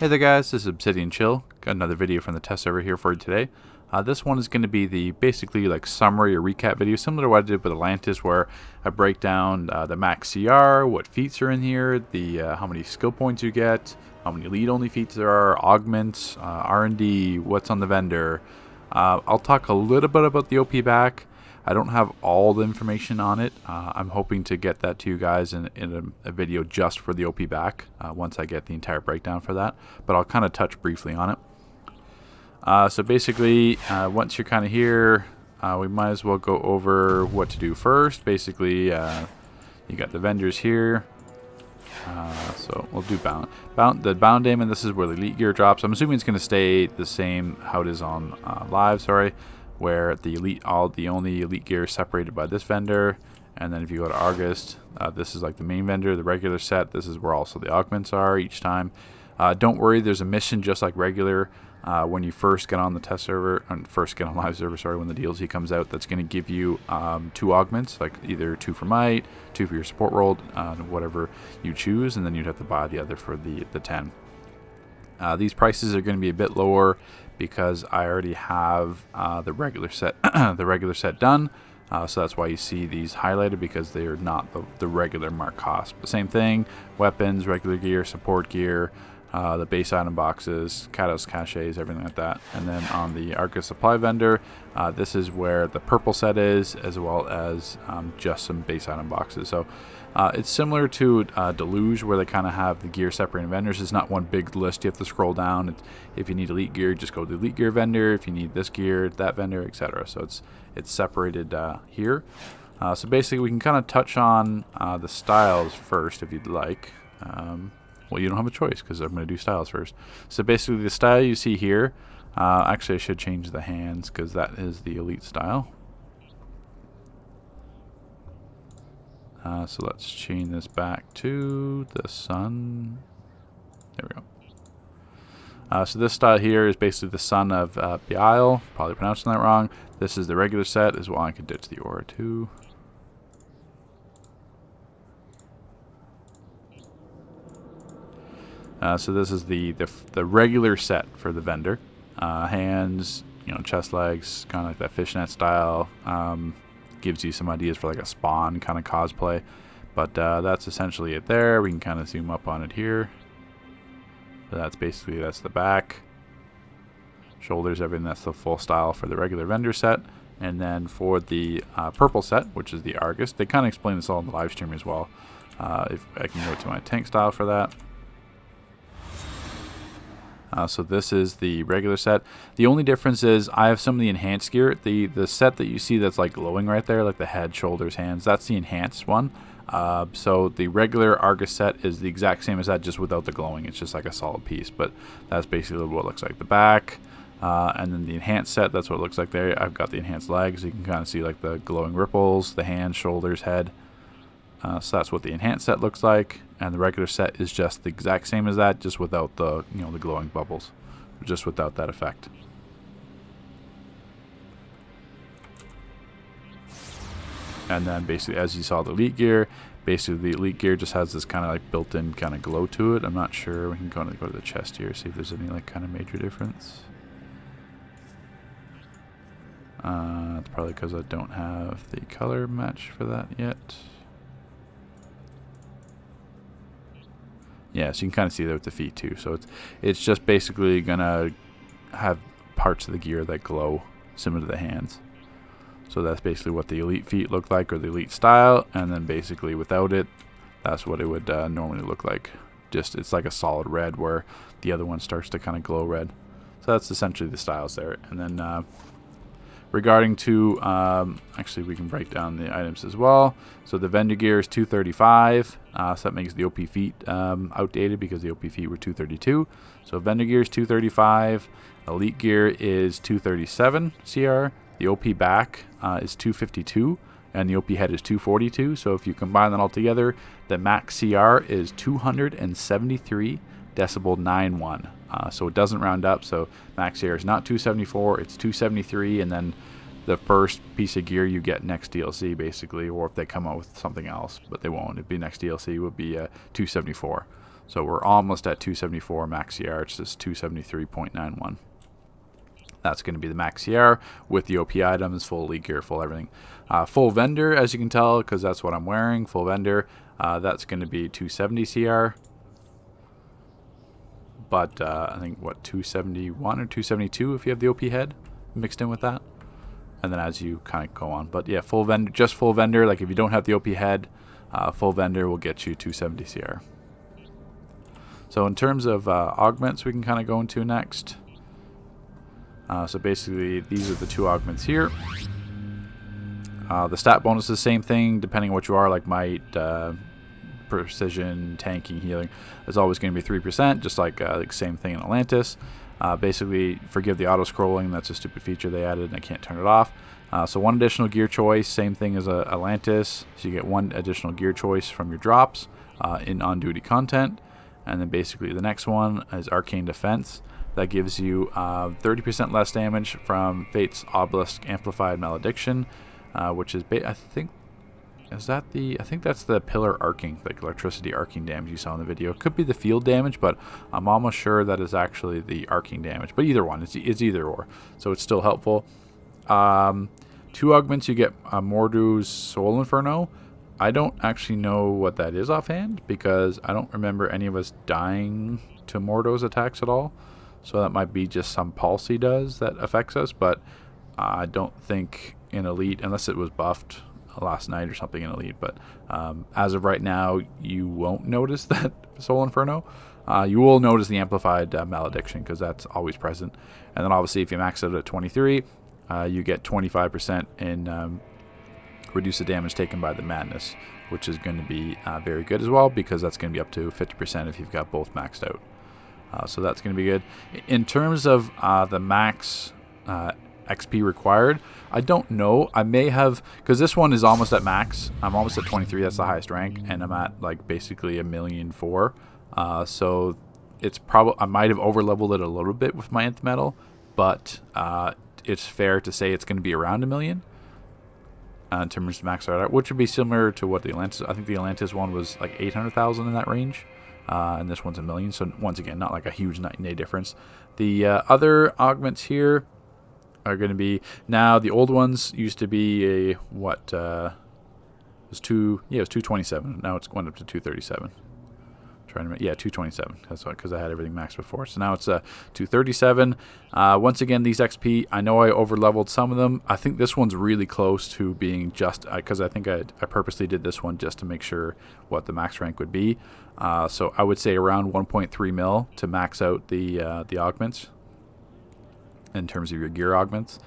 Hey there guys, this is Obsidian Chill. Got another video from the test server here for you today. This one is going to be the basically like summary or recap video, similar to what I did with Atlantis, where I break down the max CR, what feats are in here, the how many skill points you get, how many lead only feats there are, augments, R&D, what's on the vendor. I'll talk a little bit about the OP back. I don't have all the information on it. I'm hoping to get that to you guys in a video just for the OP back once I get the entire breakdown for that. But I'll kind of touch briefly on it. So basically, once you're kind of here, we might as well go over what to do first. Basically, you got the vendors here. So we'll do the bound aim, and this is where the elite gear drops. I'm assuming it's going to stay the same how it is on live. Sorry. Where the only elite gear is separated by this vendor, and then if you go to August, this is like the main vendor, the regular set. This is where also the augments are each time. Don't worry, there's a mission just like regular when you first get on the test server, and first get on live server. Sorry, when the DLC comes out, that's going to give you 2 augments, like either 2 for might, 2 for your support role, whatever you choose, and then you'd have to buy the other for the 10. These prices are going to be a bit lower because I already have the regular set done, so that's why you see these highlighted, because they are not the regular mark cost. But same thing, weapons, regular gear, support gear, the base item boxes, Kados caches, everything like that. And then on the Arcus supply vendor, this is where the purple set is, as well as just some base item boxes. So it's similar to Deluge, where they kind of have the gear separating vendors. It's not one big list. You have to scroll down. If you need elite gear, just go to the elite gear vendor. If you need this gear, that vendor, etc. So it's separated here. So basically, we can kind of touch on the styles first, if you'd like. Well, you don't have a choice because I'm going to do styles first. So basically, the style you see here. Actually, I should change the hands because that is the elite style. So let's chain this back to the sun. There we go. So this style here is basically the son of Beile. Probably pronouncing that wrong. This is the regular set as well. I can ditch the aura too. So this is the regular set for the vendor. Hands, chest legs, kind of like that fishnet style. Gives you some ideas for like a spawn kind of cosplay, but that's essentially it there. We can kind of zoom up on it here. So that's the back, shoulders, everything. That's the full style for the regular vendor set. And then for the purple set, which is the Argus, they kind of explain this all in the live stream as well. If I can go to my tank style for that. So this is the regular set. The only difference is I have some of the enhanced gear. The set that you see that's like glowing right there, like the head, shoulders, hands, that's the enhanced one. So the regular Argus set is the exact same as that, just without the glowing. It's just like a solid piece, but that's basically what it looks like. The back, and then the enhanced set, that's what it looks like there. I've got the enhanced legs. You can kind of see like the glowing ripples, the hands, shoulders, head. So that's what the enhanced set looks like, and the regular set is just the exact same as that, just without the the glowing bubbles, just without that effect. And then basically, as you saw the elite gear, basically the elite gear just has this kind of like built-in kind of glow to it. I'm not sure. We can go to the chest here, see if there's any like kind of major difference. It's probably because I don't have the color match for that yet. Yeah, so you can kind of see that with the feet too. So it's just basically gonna have parts of the gear that glow, similar to the hands. So that's basically what the elite feet look like, or the elite style. And then basically without it, that's what it would normally look like. Just it's like a solid red, where the other one starts to kind of glow red. So that's essentially the styles there. And then regarding to actually, we can break down the items as well. So the vendor gear is 235, so that makes the OP feet outdated, because the OP feet were 232. So vendor gear is 235, elite gear is 237 CR, the OP back is 252, and the OP head is 242. So if you combine that all together, the max CR is 273 decibel 91. So it doesn't round up, so max CR is not 274, it's 273, and then the first piece of gear you get next DLC, basically, or if they come out with something else, but they won't. It'd be next DLC would be 274. So we're almost at 274 max CR. It's just 273.91. That's going to be the max CR with the OP items, full elite gear, full everything. Full vendor, as you can tell, because that's what I'm wearing. Full vendor, that's going to be 270 CR. But I think, what, 271 or 272 if you have the OP head mixed in with that. And then as you kind of go on. But yeah, full vendor, just full vendor. Like if you don't have the OP head, full vendor will get you 270 CR. So in terms of augments, we can kind of go into next. So basically, these are the two augments here. The stat bonus is the same thing, depending on what you are, like might, precision, tanking, healing. Is always going to be 3%, just like same thing in Atlantis. Basically, forgive the auto-scrolling. That's a stupid feature they added, and I can't turn it off. So one additional gear choice, same thing as Atlantis. So you get one additional gear choice from your drops in on-duty content. And then basically the next one is Arcane Defense. That gives you 30% less damage from Fate's Obelisk Amplified Malediction, which is, I think that's the pillar arcing, like electricity arcing damage you saw in the video. It could be the field damage, but I'm almost sure that is actually the arcing damage. But either one, it's either or, so it's still helpful. Two augments, you get Mordu's Soul Inferno. I don't actually know what that is offhand, because I don't remember any of us dying to Mordu's attacks at all. So that might be just some pulse he does that affects us, but I don't think in Elite, unless it was buffed last night or something in Elite, but as of right now, you won't notice that Soul Inferno. You will notice the Amplified Malediction, because that's always present. And then obviously if you max it at 23, you get 25% in reduce the damage taken by the Madness, which is going to be very good as well, because that's going to be up to 50% if you've got both maxed out. So that's going to be good. In terms of the max XP required, I don't know. I may have, because this one is almost at max. I'm almost at 23. That's the highest rank, and I'm at like basically 1,000,004. So it's probably, I might have over leveled it a little bit with my nth metal, but it's fair to say it's going to be around 1,000,000 in terms of max art, which would be similar to what the Atlantis. I think the Atlantis one was like 800,000 in that range. And this one's 1,000,000, so once again, not like a huge night and day difference. The other augments here are going to be, now the old ones used to be a, what, it was 227. Now it's going up to 237. Trying to, yeah, 227. That's why, because I had everything maxed before. So now it's 237. Once again, these XP, I know I over leveled some of them. I think this one's really close to being just, because I think I purposely did this one just to make sure what the max rank would be. So I would say around 1.3 mil to max out the augments in terms of your gear augments,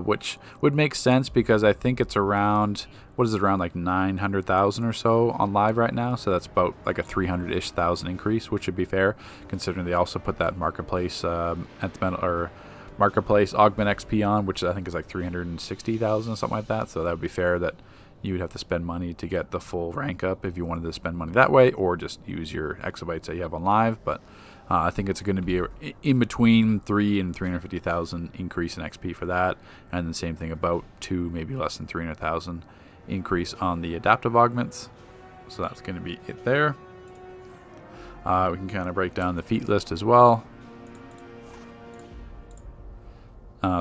which would make sense, because I think it's around, what is it, around like 900,000 or so on live right now. So that's about like a 300-ish thousand increase, which would be fair, considering they also put that marketplace marketplace augment XP on, which I think is like 360,000, something like that. So that would be fair that you would have to spend money to get the full rank up if you wanted to spend money that way, or just use your exabytes that you have on live. But I think it's going to be in between 3 and 350,000 increase in XP for that, and the same thing, about 2, maybe less than 300,000 increase on the adaptive augments. So that's going to be it there. We can kind of break down the feat list as well.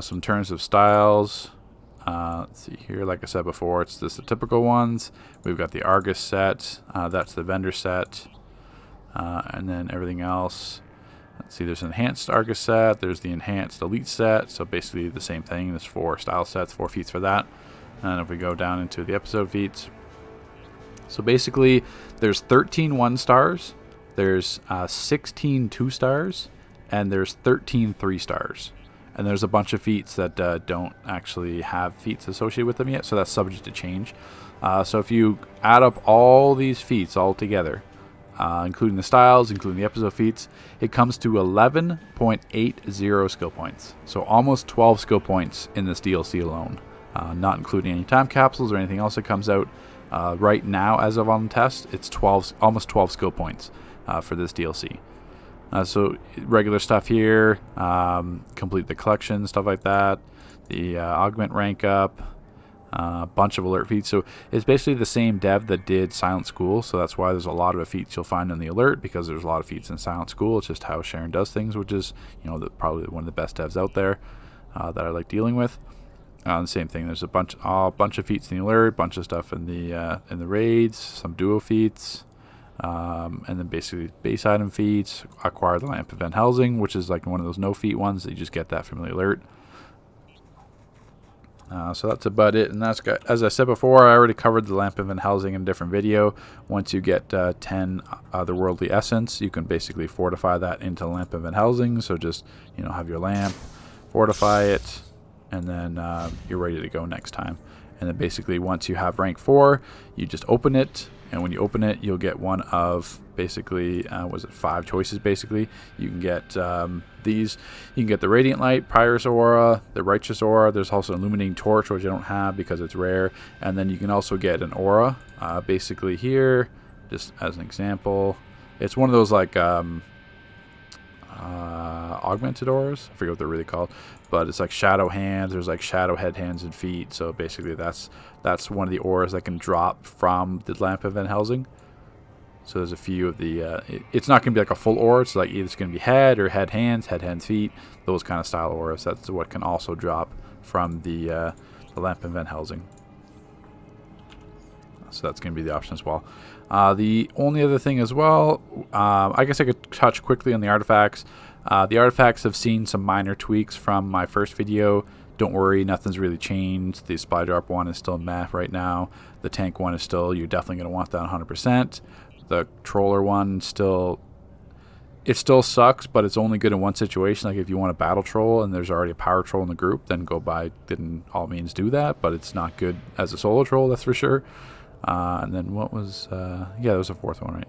Some terms of styles. Let's see here, like I said before, it's just the typical ones. We've got the Argus set, that's the vendor set, and then everything else. Let's see, there's an enhanced Argus set, there's the enhanced elite set, so basically the same thing. There's 4 style sets, 4 feats for that. And if we go down into the episode feats, so basically there's 13 1 stars, there's 16 2 stars, and there's 13 3 stars. And there's a bunch of feats that don't actually have feats associated with them yet, so that's subject to change. So if you add up all these feats all together, including the styles, including the episode feats, it comes to 11.80 skill points. So almost 12 skill points in this DLC alone, not including any time capsules or anything else that comes out. Right now, as of on test, it's almost 12 skill points for this DLC. So regular stuff here, complete the collection, stuff like that. The augment rank up, a bunch of alert feeds. So it's basically the same dev that did Silent School, so that's why there's a lot of feats you'll find in the alert, because there's a lot of feats in Silent School. It's just how Sharon does things, which is, you know, probably one of the best devs out there that I like dealing with. The same thing. There's a bunch of feats in the alert, bunch of stuff in the raids, some duo feats, and then basically base item feats. Acquire the lamp event housing, which is like one of those no feat ones that you just get that from the alert. So that's about it, and that's got, as I said before, I already covered the lamp event housing in a different video. Once you get 10 otherworldly essence, you can basically fortify that into lamp event housing. So just, you know, have your lamp, fortify it, and then you're ready to go next time. And then basically once you have rank 4, you just open it, and when you open it, you'll get one of basically 5 choices. Basically you can get these. You can get the Radiant Light, Prior's Aura, the Righteous Aura. There's also an Illuminating Torch, which I don't have because it's rare. And then you can also get an aura, basically here, just as an example. It's one of those like augmented auras. I forget what they're really called, but it's like shadow hands. There's like shadow head, hands, and feet. So basically that's one of the auras that can drop from the lamp event housing. So there's a few of the it's not going to be like a full aura. It's like either it's going to be head or head hands, feet, those kind of style auras. That's what can also drop from the lamp event housing. So that's going to be the option as well. The only other thing as well, I guess I could touch quickly on the artifacts. The artifacts have seen some minor tweaks from my first video. Don't worry, nothing's really changed. The supply drop one is still meh right now. The tank one is still, you're definitely going to want that 100%. The troller one still, it still sucks, but it's only good in one situation. Like if you want a battle troll and there's already a power troll in the group, then then all means do that. But it's not good as a solo troll, that's for sure. And then what was, yeah, there was a fourth one, right?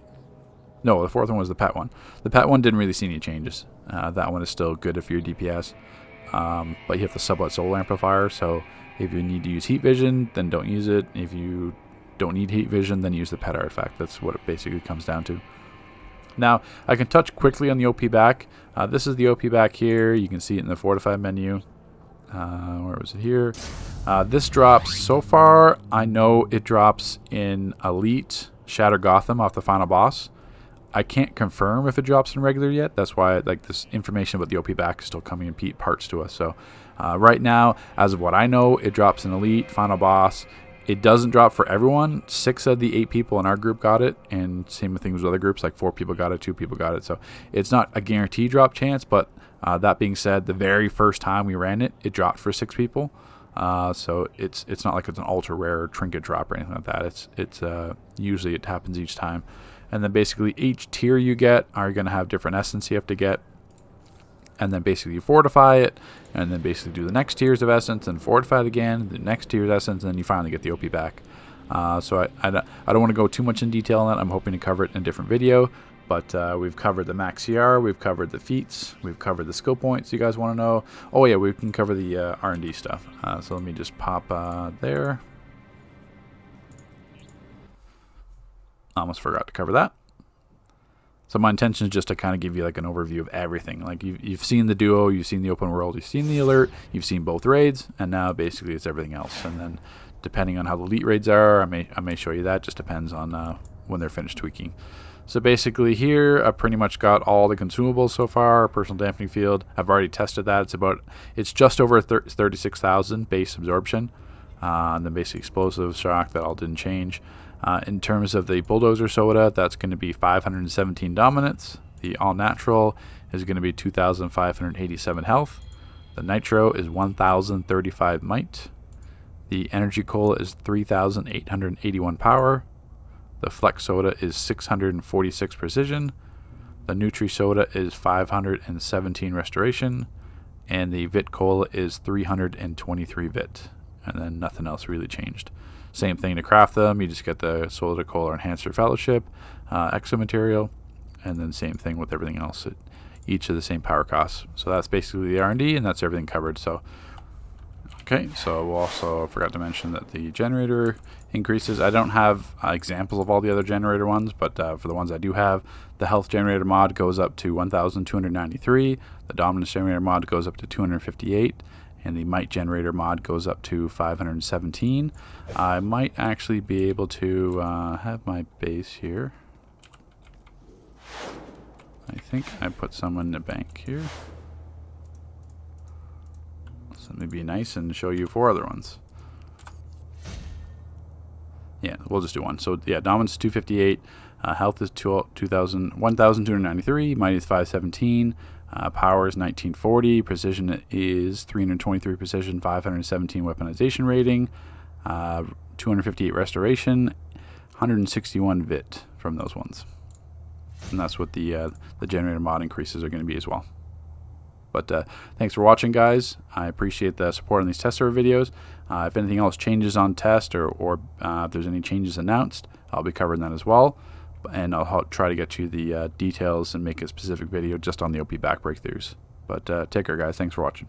No, the fourth one was the pet one. The pet one didn't really see any changes. That one is still good if you're DPS. But you have the sublet solar amplifier, so if you need to use heat vision, then don't use it. If you don't need heat vision, then use the pet artifact. That's what it basically comes down to. Now, I can touch quickly on the OP back. This is the OP back here. You can see it in the fortified menu. Where was it here? This drops, so far, I know it drops in Elite Shatter Gotham off the final boss. I can't confirm if it drops in regular yet. That's why like this information about the OP back is still coming in parts to us. So right now, as of what I know, it drops in Elite, final boss. It doesn't drop for everyone. 6 of the 8 people in our group got it, and same thing with other groups, like 4 people got it, 2 people got it. So it's not a guaranteed drop chance, but that being said, the very first time we ran it, it dropped for 6 people. So it's not like it's an ultra rare trinket drop or anything like that. It's usually it happens each time. And then basically each tier you get are going to have different essence you have to get. And then basically you fortify it, and then basically do the next tiers of essence, and fortify it again, the next tier of essence, and then you finally get the OP back. So I don't want to go too much in detail on that. I'm hoping to cover it in a different video. But we've covered the max CR, we've covered the feats, we've covered the skill points you guys want to know. Oh yeah, we can cover the R&D stuff. So let me just pop there. Almost forgot to cover that. So my intention is just to kind of give you like an overview of everything. Like you've seen the duo, you've seen the open world, you've seen the alert, you've seen both raids, and now basically it's everything else. And then depending on how the elite raids are, I may show you that. Just depends on when they're finished tweaking. So basically here, I pretty much got all the consumables so far. Personal dampening field, I've already tested that. It's just over 36,000 base absorption. And then basically explosive shock, that all didn't change. In terms of the bulldozer soda, that's going to be 517 dominance. The all natural is going to be 2,587 health. The nitro is 1,035 might. The energy cola is 3,881 power. The flex soda is 646 precision. The nutri soda is 517 restoration. And the vit cola is 323 vit. And then nothing else really changed. Same thing to craft them. You just get the solar cola enhancer fellowship, exo material, and then same thing with everything else. Each of the same power costs. So that's basically the R&D, and that's everything covered. So okay, so we'll also forgot to mention that the generator increases. I don't have examples of all the other generator ones, but for the ones I do have, the health generator mod goes up to 1,293. The dominance generator mod goes up to 258. and the might generator mod goes up to 517. I might actually be able to have my base here. I think I put some in the bank here. So let me be nice and show you 4 other ones. Yeah, we'll just do one. So yeah, dominance 258, health is 1,293, might is 517, power is 1940, precision is 323 precision, 517 weaponization rating, 258 restoration, 161 vit from those ones. And that's what the generator mod increases are going to be as well. But thanks for watching, guys. I appreciate the support on these test server videos. If anything else changes on test or if there's any changes announced, I'll be covering that as well. And I'll try to get you the details and make a specific video just on the OP back breakthroughs. But take care, guys. Thanks for watching.